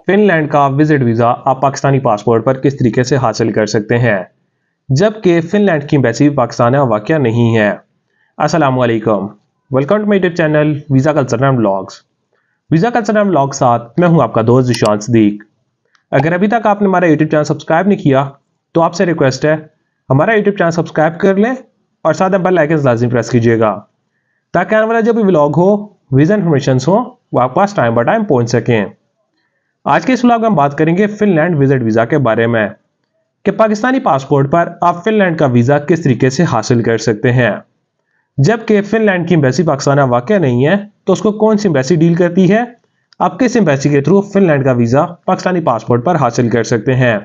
Finland का visit visa आप Pakistani passport पर किस तरीके से हासिल कर सकते हैं, जबकि फिनलैंड की एम्बेसी पाकिस्तान में वाक़या नहीं है। अस्सलाम वालेकुम, welcome to my YouTube channel visa culture and vlogs. Visa culture and vlog साथ मैं हूं आपका दोस्त जिशान सदीक। अगर अभी तक आपने हमारा यूट्यूब चैनल सब्सक्राइब नहीं किया तो आपसे रिक्वेस्ट है हमारा यूट्यूब चैनल सब्सक्राइब कर लें और साथ में बेल आइकन लाजमी प्रेस कीजिएगा ताकि आने वाला जो भी व्लॉग हो, वीज़ा इन्फॉर्मेशन हो, वो आपके पास टाइम बाय टाइम पहुंच सकें। आज के इस व्लॉग में हम बात करेंगे फिनलैंड विजिट वीज़ा के बारे में कि पाकिस्तानी पासपोर्ट पर आप फिनलैंड का वीज़ा किस तरीके से हासिल कर सकते हैं, जबकि फिनलैंड की एम्बेसी पाकिस्तान में वाक़या नहीं है तो उसको कौन सी एम्बेसी डील करती है, आप किस एम्बेसी के थ्रू फिनलैंड का वीज़ा पाकिस्तानी पासपोर्ट पर हासिल कर सकते हैं।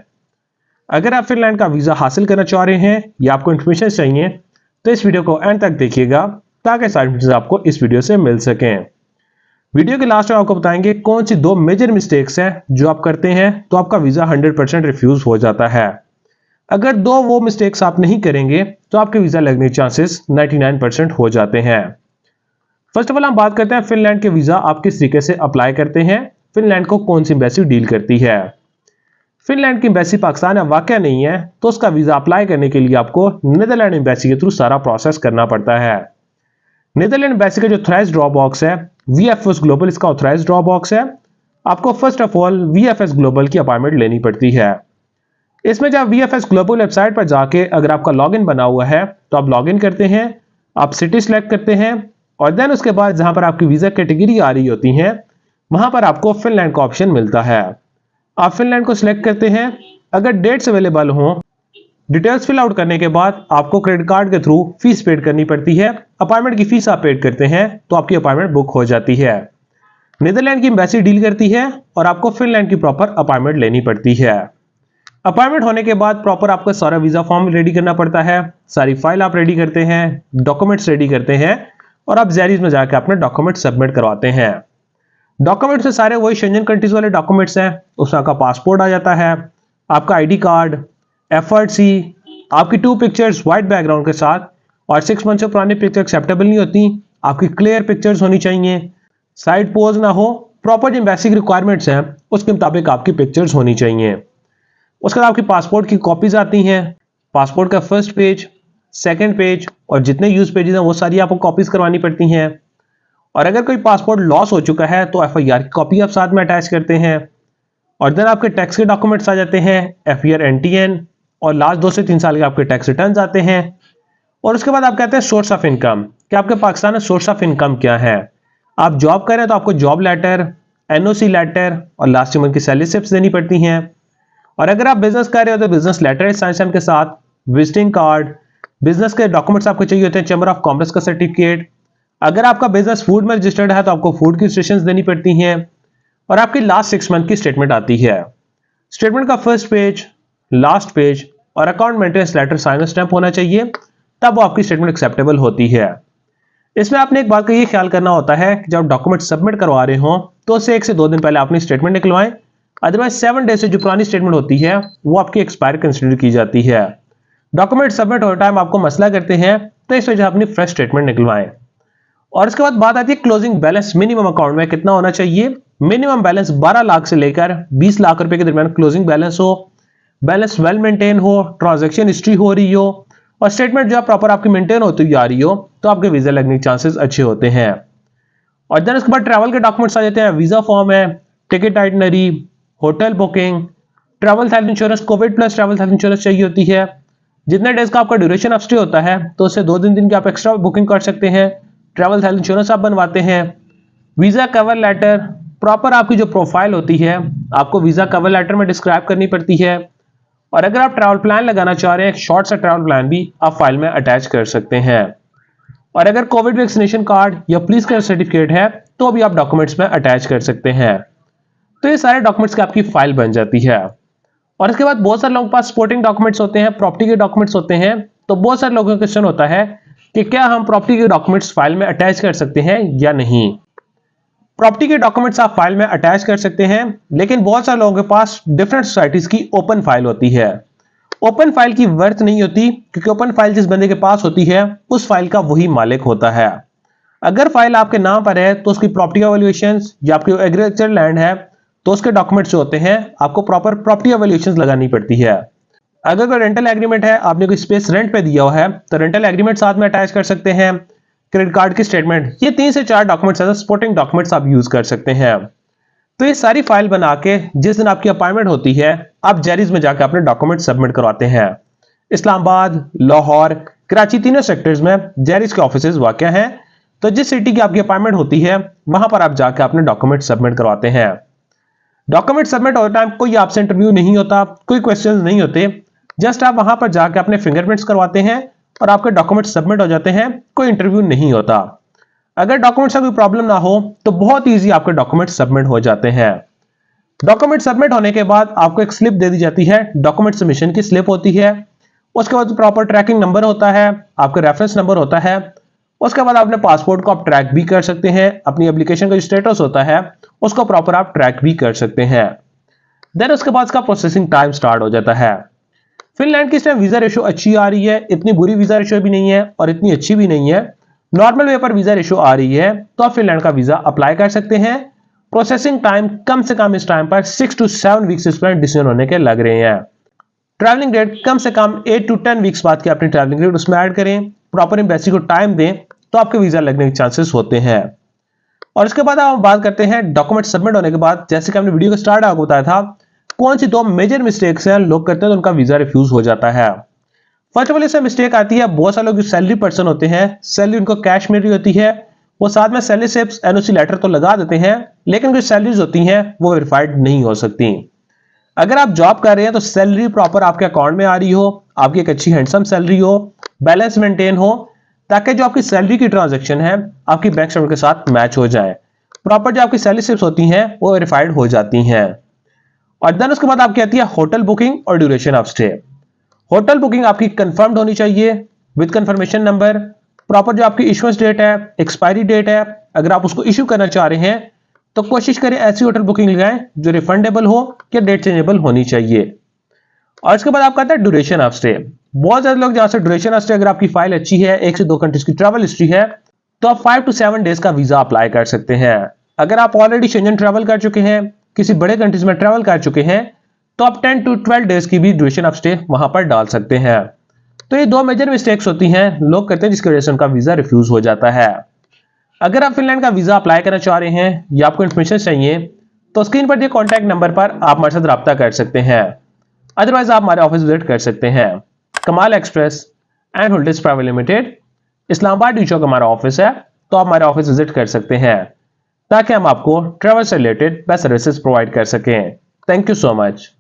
अगर आप फिनलैंड का वीज़ा हासिल करना चाह रहे हैं या आपको इन्फॉर्मेशन चाहिए तो इस वीडियो को एंड तक देखिएगा ताकि सारी इन्फॉर्मेशन आपको इस वीडियो से मिल सकें। वीडियो के लास्ट में आपको बताएंगे कौन सी दो मेजर मिस्टेक्स हैं जो आप करते हैं तो आपका वीज़ा 100% रिफ्यूज हो जाता है। अगर दो वो मिस्टेक्स आप नहीं करेंगे तो आपके वीज़ा लगने के चांसेस 99% हो जाते हैं। फर्स्ट ऑफ ऑल हम बात करते हैं फिनलैंड के वीज़ा आप किस तरीके से अप्लाई करते हैं, फिनलैंड को कौन सी एम्बेसी डील करती है। फिनलैंड की एम्बेसी पाकिस्तान में वाक़या नहीं है तो उसका वीज़ा अप्लाई करने के लिए आपको नीदरलैंड एम्बेसी के थ्रू सारा प्रोसेस करना पड़ता है। नीदरलैंड एम्बेसी का जो ऑथराइज्ड ड्रॉप बॉक्स है VFS ग्लोबल इसका ऑथराइज्ड ड्रॉप बॉक्स है। आपको first of all VFS global की अपॉइंटमेंट लेनी पड़ती है। इसमें जब VFS ग्लोबल वेबसाइट पर जाके अगर आपका लॉगिन बना हुआ है तो आप लॉगिन करते हैं, आप सिटी सेलेक्ट करते हैं और देन उसके बाद जहां पर आपकी वीज़ा कैटेगरी आ रही होती है वहां पर आपको फिनलैंड का ऑप्शन मिलता है। आप फिनलैंड को सिलेक्ट करते हैं। अगर डेट्स अवेलेबल हो, डिटेल्स फिल आउट करने के बाद आपको क्रेडिट कार्ड के थ्रू फीस पेड करनी पड़ती है। अपॉइंटमेंट की फीस आप पेड करते हैं तो आपकी अपॉइंटमेंट बुक हो जाती है। नीदरलैंड की एम्बेसी डील करती है और आपको फिनलैंड की प्रॉपर अपॉइंटमेंट लेनी पड़ती है। अपॉइंटमेंट होने के बाद प्रॉपर आपको सारा वीजा फॉर्म रेडी करना पड़ता है, सारी फाइल आप रेडी करते हैं, डॉक्यूमेंट्स रेडी करते हैं और आप ज़ेरिस में जाकर अपने डॉक्यूमेंट सबमिट करवाते हैं। डॉक्यूमेंट्स में सारे वही शेंजन कंट्रीज वाले डॉक्यूमेंट्स हैं। उसमें आपका पासपोर्ट आ जाता है, आपका ID कार्ड, FRC, आपकी 2 पिक्चर्स व्हाइट बैकग्राउंड के साथ और 6 मंथ से पुरानी पिक्चर एक्सेप्टेबल नहीं होती। आपकी क्लियर पिक्चर्स होनी चाहिए, साइड पोज ना हो, प्रॉपर जो बेसिक रिक्वायरमेंट्स हैं उसके मुताबिक आपकी पिक्चर्स होनी चाहिए। उसके बाद आपकी पासपोर्ट की कॉपीज आती हैं। पासपोर्ट का फर्स्ट पेज, सेकेंड पेज और जितने यूज पेजेस हैं वो सारी आपको कॉपीज करवानी पड़ती हैं। और अगर कोई पासपोर्ट लॉस हो चुका है तो FIR की कॉपी आप साथ में अटैच करते हैं। और देन आपके टैक्स के डॉक्यूमेंट्स आ जाते हैं, FER NTN और लास्ट 2 से 3 साल के आपके टैक्स रिटर्न्स आते हैं। और उसके बाद आप कहते हैं सोर्स ऑफ इनकम, कि आपके पाकिस्तान में सोर्स ऑफ इनकम क्या है। आप जॉब कर रहे हैं तो आपको जॉब लेटर, NOC लेटर और लास्ट मंथ की सैलरी स्लिप्स देनी पड़ती हैं। और अगर आप बिजनेस कर रहे हो तो बिजनेस लेटर साइन के साथ, विजिटिंग कार्ड, बिजनेस के डॉक्यूमेंट्स आपको चाहिए होते हैं, चैम्बर ऑफ कॉमर्स का सर्टिफिकेट। अगर आपका बिजनेस फूड में रजिस्टर्ड है तो आपको फूड की रजिस्ट्रेशंस देनी पड़ती हैं। और आपकी लास्ट 6 मंथ की स्टेटमेंट आती है। स्टेटमेंट का फर्स्ट पेज, लास्ट पेज और account maintenance letter sign stamp होना चाहिए, तब वो आपकी स्टेटमेंट एक्सेप्टेबल होती है। इसमें आपने एक बात का ये ख्याल करना होता है कि जब डॉक्यूमेंट सबमिट करवा रहे हो तो उससे 1 से 2 दिन पहले अपनी स्टेटमेंट निकलवाएं। अदरवाइज 7 डेज से जो पुरानी स्टेटमेंट होती है वो आपकी एक्सपायर कंसिडर की जाती है। डॉक्यूमेंट सबमिट होते टाइम आपको मसला करते हैं तो इस वजह अपनी फ्रेश स्टेटमेंट निकलवाएं। और इसके बाद बात आती है क्लोजिंग बैलेंस मिनिमम अकाउंट में कितना होना चाहिए। मिनिमम बैलेंस 12 लाख से लेकर 20 लाख रुपए के दरमियान क्लोजिंग बैलेंस हो, बैलेंस वेल मेंटेन हो, ट्रांजैक्शन हिस्ट्री हो रही हो और स्टेटमेंट जो है प्रॉपर आपकी मेंटेन होती जा रही हो तो आपके वीजा लगने के चांसेस अच्छे होते हैं। और देन उसके बाद ट्रैवल के डॉक्यूमेंट्स आ जाते हैं। वीजा फॉर्म है, ticket itinerary, hotel booking, travel health insurance, Covid plus travel health insurance चाहिए होती है। जितने डेज का आपका ड्यूरेशन ऑफ स्टे होता है तो उससे 2 दिन की आप एक्स्ट्रा बुकिंग कर सकते हैं। ट्रैवल हेल्थ इंश्योरेंस आप बनवाते हैं। वीजा कवर लेटर, प्रॉपर आपकी जो प्रोफाइल होती है आपको वीजा कवर लेटर में डिस्क्राइब करनी पड़ती है। और अगर आप ट्रैवल प्लान लगाना चाह रहे हैं, एक शॉर्ट सा ट्रैवल प्लान भी आप फाइल में अटैच कर सकते हैं। और अगर कोविड वैक्सीनेशन कार्ड या पुलिस का सर्टिफिकेट है तो भी आप डॉक्यूमेंट्स में अटैच कर सकते हैं। तो ये सारे डॉक्यूमेंट्स की आपकी फाइल बन जाती है। और इसके बाद बहुत सारे लोगों के पास सपोर्टिंग डॉक्यूमेंट्स होते हैं, प्रॉपर्टी के डॉक्यूमेंट्स होते हैं। तो बहुत सारे लोगों का क्वेश्चन होता है कि क्या हम प्रॉपर्टी के डॉक्यूमेंट्स फाइल में अटैच कर सकते हैं या नहीं। प्रॉपर्टी के डॉक्यूमेंट्स आप फाइल में अटैच कर सकते हैं, लेकिन बहुत सारे लोगों के पास डिफरेंट सोसाइटीज की ओपन फाइल होती है। ओपन फाइल की वर्थ नहीं होती क्योंकि ओपन फाइल जिस बंदे के पास होती है उस फाइल का वही मालिक होता है। अगर फाइल आपके नाम पर है तो उसकी प्रॉपर्टी वैल्यूएशन या आपकी एग्रीकल्चर लैंड है तो उसके डॉक्यूमेंट्स जो होते हैं आपको प्रॉपर प्रॉपर्टी वैल्यूएशन लगानी पड़ती है। अगर कोई रेंटल एग्रीमेंट है, आपने कोई स्पेस रेंट पे दिया हुआ है, तो रेंटल एग्रीमेंट साथ में अटैच कर सकते हैं। क्रेडिट कार्ड की स्टेटमेंट, ये 3 से 4 डॉक्यूमेंट्स एज सपोर्टिंग डॉक्यूमेंट्स आप यूज कर सकते हैं। तो ये सारी फाइल बना के जिस दिन आपकी अपॉइंटमेंट होती है, आप जेरिस में जाकर अपने डॉक्यूमेंट सबमिट करवाते हैं। इस्लामाबाद, लाहौर, कराची तीनों सेक्टर्स में जेरिस के ऑफिसेज वाक़या हैं। तो जिस सिटी की आपकी अपॉइंटमेंट होती है, वहां पर आप जाकर अपने डॉक्यूमेंट सबमिट करवाते हैं। डॉक्यूमेंट सबमिट होते टाइम कोई आपसे इंटरव्यू नहीं होता, कोई क्वेश्चन नहीं होते, जस्ट आप वहां पर जाकर अपने फिंगरप्रिंट्स करवाते हैं और आपके डॉक्यूमेंट सबमिट हो जाते हैं, कोई इंटरव्यू नहीं होता। अगर डॉक्यूमेंट्स में कोई प्रॉब्लम ना हो तो बहुत ईजी आपके डॉक्यूमेंट सबमिट हो जाते हैं। डॉक्यूमेंट सबमिट होने के बाद आपको एक स्लिप दे दी जाती है, डॉक्यूमेंट सबमिशन की स्लिप होती है। उसके बाद प्रॉपर ट्रैकिंग नंबर होता है, आपका रेफरेंस नंबर होता है। उसके बाद अपने पासपोर्ट को आप ट्रैक भी कर सकते हैं, अपनी एप्लीकेशन का जो स्टेटस होता है उसको प्रॉपर आप ट्रैक भी कर सकते हैं। देन उसके बाद इसका प्रोसेसिंग टाइम स्टार्ट हो जाता है। फिनलैंड की इस टाइम वीजा रेशो अच्छी आ रही है, इतनी बुरी वीजा रेशो भी नहीं है और इतनी अच्छी भी नहीं है। नॉर्मल वे पर वीजा रेशो आ रही है तो आप फिनलैंड का वीजा अप्लाई कर सकते हैं। प्रोसेसिंग टाइम कम से कम इस टाइम पर 6 to 7 वीक्स इस पर डिसीजन होने के लग रहे हैं। ट्रैवलिंग डेट कम से कम 8 to 10 वीक्स बाद की अपनी ट्रैवलिंग डेट उसमें ऐड करें, प्रॉपर एम्बेसी को टाइम दें तो आपके वीजा लगने के चांसेस होते हैं। और इसके बाद आप बात करते हैं डॉक्यूमेंट सबमिट होने के बाद, जैसे कि हमने वीडियो के स्टार्ट आपको बताया था, कौन सी 2 मेजर मिस्टेक्स हैं लोग करते हैं तो उनका वीजा रिफ्यूज हो जाता है। फर्स्ट ऑफ ऑल इससे मिस्टेक आती है, बहुत सारे लोग जो सैलरी पर्सन होते हैं, सैलरी उनको कैश मिल रही होती है, वो साथ में सैलरी स्लिप्स एनओसी लेटर तो लगा देते हैं, लेकिन कुछ सैलरीज होती हैं वो वेरीफाइड नहीं हो सकती। अगर आप जॉब कर रहे हैं तो सैलरी प्रॉपर आपके अकाउंट में आ रही हो, आपकी एक अच्छी हैंडसम सैलरी हो, बैलेंस मेंटेन हो, ताकि जो आपकी सैलरी की ट्रांजैक्शन है आपकी बैंक स्टेटमेंट के साथ मैच हो जाए। प्रॉपर जो आपकी सैलरी स्लिप्स होती हैं वो वेरीफाइड हो जाती हैं। और देन उसके बाद आपकी आती है होटल बुकिंग और duration of stay. Hotel booking आपकी कंफर्म्ड होनी चाहिए विद कंफर्मेशन नंबर, प्रॉपर जो आपकी इशुएंस डेट है, एक्सपायरी डेट है, अगर आप उसको इशू करना चाह रहे हैं तो कोशिश करें ऐसी होटल बुकिंग लगाएं जो रिफंडेबल हो या डेट चेंजेबल होनी चाहिए। और इसके बाद आपका आता है ड्यूरेशन ऑफ स्टे। बहुत ज्यादा लोग जहां से ड्यूरेशन ऑफ स्टे, अगर आपकी फाइल अच्छी है, 1 से 2 कंट्रीज की ट्रैवल हिस्ट्री है, तो आप 5 to 7 डेज का वीजा अप्लाई कर सकते हैं। अगर आप ऑलरेडी शेंजन ट्रैवल कर चुके हैं, किसी बड़े कंट्रीज में ट्रैवल कर चुके हैं, तो आप 10 to 12 डेज की भी ड्यूरेशन ऑफ स्टे वहां पर डाल सकते हैं। तो ये 2 मेजर मिस्टेक्स होती हैं लोग करते हैं जिसकी वजह से उनका वीजा रिफ्यूज हो जाता है। अगर आप फिनलैंड का वीजा अप्लाई करना चाह रहे हैं या आपको इन्फॉर्मेशन चाहिए तो स्क्रीन पर दिए कॉन्टैक्ट नंबर पर आप हमारे साथ रब्ता कर सकते हैं। अदरवाइज आप हमारे ऑफिस विजिट कर सकते हैं। Kamal express and holdings private limited, Islamabad D Chowk हमारा ऑफिस है, तो आप हमारे ऑफिस विजिट कर सकते हैं ताकि हम आपको ट्रैवल से रिलेटेड बेस्ट सर्विसेज प्रोवाइड कर सकें। Thank you so much.